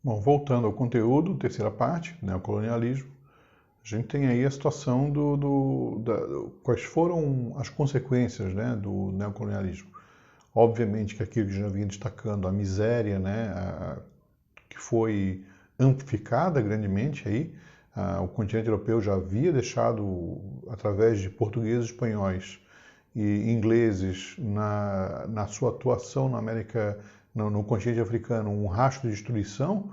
Bom, voltando ao conteúdo, terceira parte, neocolonialismo, a gente tem aí a situação quais foram as consequências, né, do neocolonialismo. Obviamente que aquilo que já vinha destacando, a miséria, né, que foi amplificada grandemente aí, o continente europeu já havia deixado, através de portugueses, espanhóis e ingleses, na sua atuação na América, no continente africano, um rastro de destruição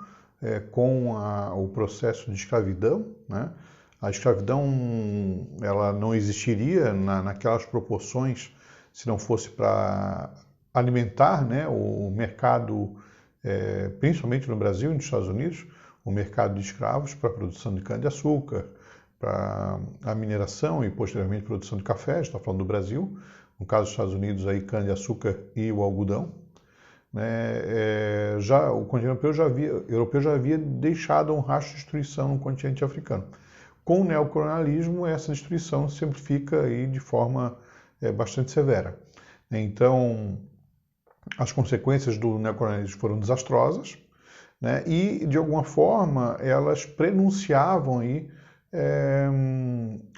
com o processo de escravidão, né? A escravidão ela não existiria naquelas proporções se não fosse para alimentar, né, o mercado, principalmente no Brasil e nos Estados Unidos, o mercado de escravos para a produção de cana-de-açúcar, para a mineração e posteriormente produção de café, a gente está falando do Brasil, no caso dos Estados Unidos, aí cana-de-açúcar e o algodão. Né? Já o continente europeu já havia deixado um rastro de destruição no continente africano. Com o neocolonialismo, essa destruição se amplifica aí de forma bastante severa. Então, as consequências do neocolonialismo foram desastrosas, né? E, de alguma forma, elas prenunciavam aí,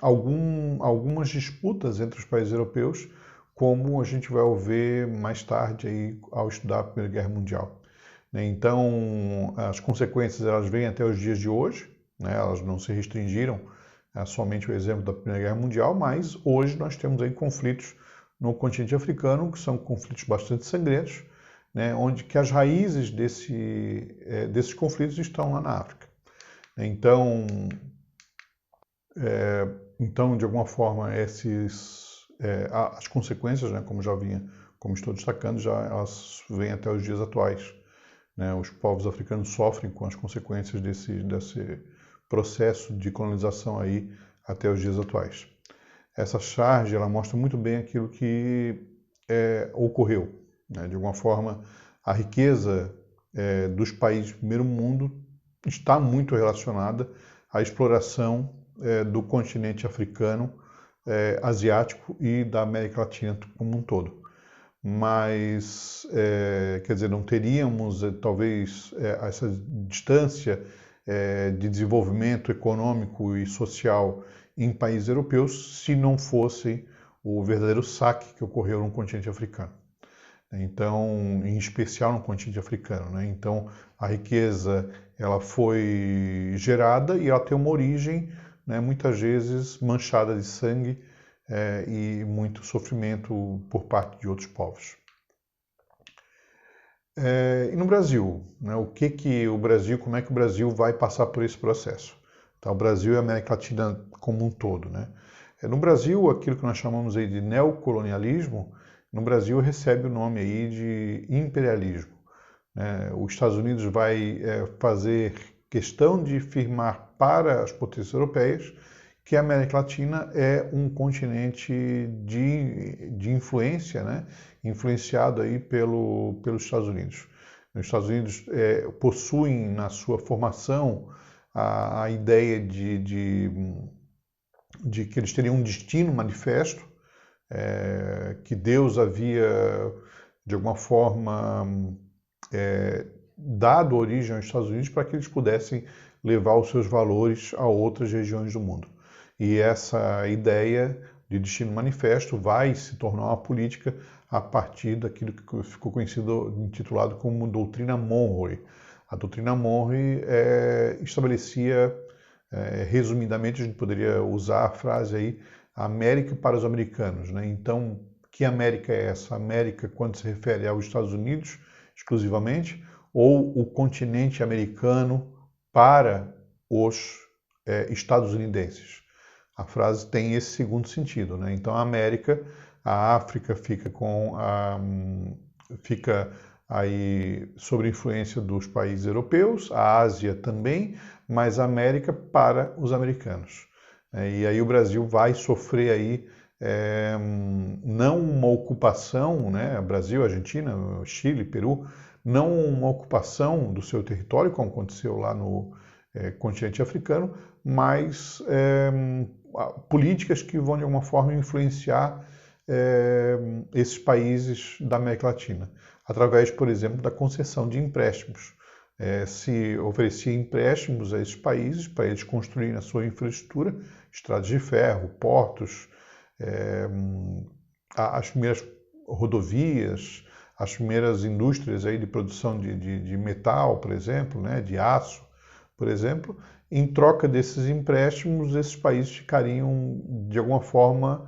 algumas disputas entre os países europeus, como a gente vai ver mais tarde aí, ao estudar a Primeira Guerra Mundial. Então, as consequências elas vêm até os dias de hoje, né? Elas não se restringiram somente ao exemplo da Primeira Guerra Mundial, mas hoje nós temos aí conflitos no continente africano, que são conflitos bastante sangrentos, né? Onde que as raízes desses conflitos estão lá na África. Então, de alguma forma, as consequências, né, como estou destacando, elas vêm até os dias atuais. Né? Os povos africanos sofrem com as consequências desse processo de colonização aí até os dias atuais. Essa charge ela mostra muito bem aquilo que ocorreu. Né? De alguma forma, a riqueza dos países do primeiro mundo está muito relacionada à exploração do continente africano, asiático e da América Latina como um todo. Mas, quer dizer, não teríamos talvez essa distância de desenvolvimento econômico e social em países europeus se não fosse o verdadeiro saque que ocorreu no continente africano. Então, em especial no continente africano, né? Então, a riqueza ela foi gerada e ela tem uma origem, né, muitas vezes manchada de sangue e muito sofrimento por parte de outros povos. E no Brasil, né, como é que o Brasil vai passar por esse processo? Tá, o Brasil e a América Latina como um todo, né? No Brasil, aquilo que nós chamamos aí de neocolonialismo, no Brasil recebe o nome aí de imperialismo. Né? Os Estados Unidos vai fazer questão de afirmar para as potências europeias que a América Latina é um continente de influência, né? Influenciado aí pelos Estados Unidos. Os Estados Unidos possuem na sua formação a ideia de que eles teriam um destino manifesto, que Deus havia, de alguma forma, dado origem aos Estados Unidos para que eles pudessem levar os seus valores a outras regiões do mundo. E essa ideia de destino manifesto vai se tornar uma política a partir daquilo que ficou conhecido, intitulado como Doutrina Monroe. A Doutrina Monroe estabelecia, resumidamente, a gente poderia usar a frase aí, América para os americanos. Né? Então, que América é essa? América, quando se refere aos Estados Unidos, exclusivamente, ou o continente americano para os estadunidenses. A frase tem esse segundo sentido, né? Então, a África fica aí sob influência dos países europeus, a Ásia também, mas a América para os americanos. E aí o Brasil vai sofrer aí não uma ocupação, né? Brasil, Argentina, Chile, Peru, não uma ocupação do seu território, como aconteceu lá no continente africano, mas políticas que vão de alguma forma influenciar esses países da América Latina, através, por exemplo, da concessão de empréstimos. se oferecia empréstimos a esses países para eles construírem a sua infraestrutura, estradas de ferro, portos, as primeiras rodovias, as primeiras indústrias aí de produção de metal, por exemplo, né, de aço, por exemplo. Em troca desses empréstimos, esses países ficariam, de alguma forma,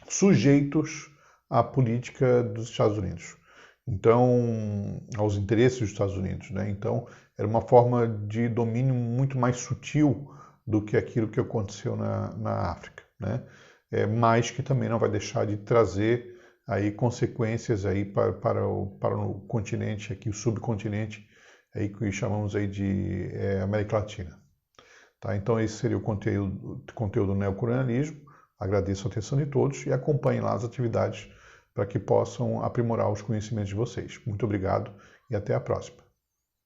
sujeitos à política dos Estados Unidos. Então, aos interesses dos Estados Unidos, né? Então, era uma forma de domínio muito mais sutil do que aquilo que aconteceu na África, né? Mas que também não vai deixar de trazer aí consequências aí para o continente aqui, o subcontinente aí que chamamos aí de América Latina. Tá? Então esse seria o conteúdo do neocolonialismo. Agradeço a atenção de todos e acompanhem lá as atividades para que possam aprimorar os conhecimentos de vocês. Muito obrigado e até a próxima.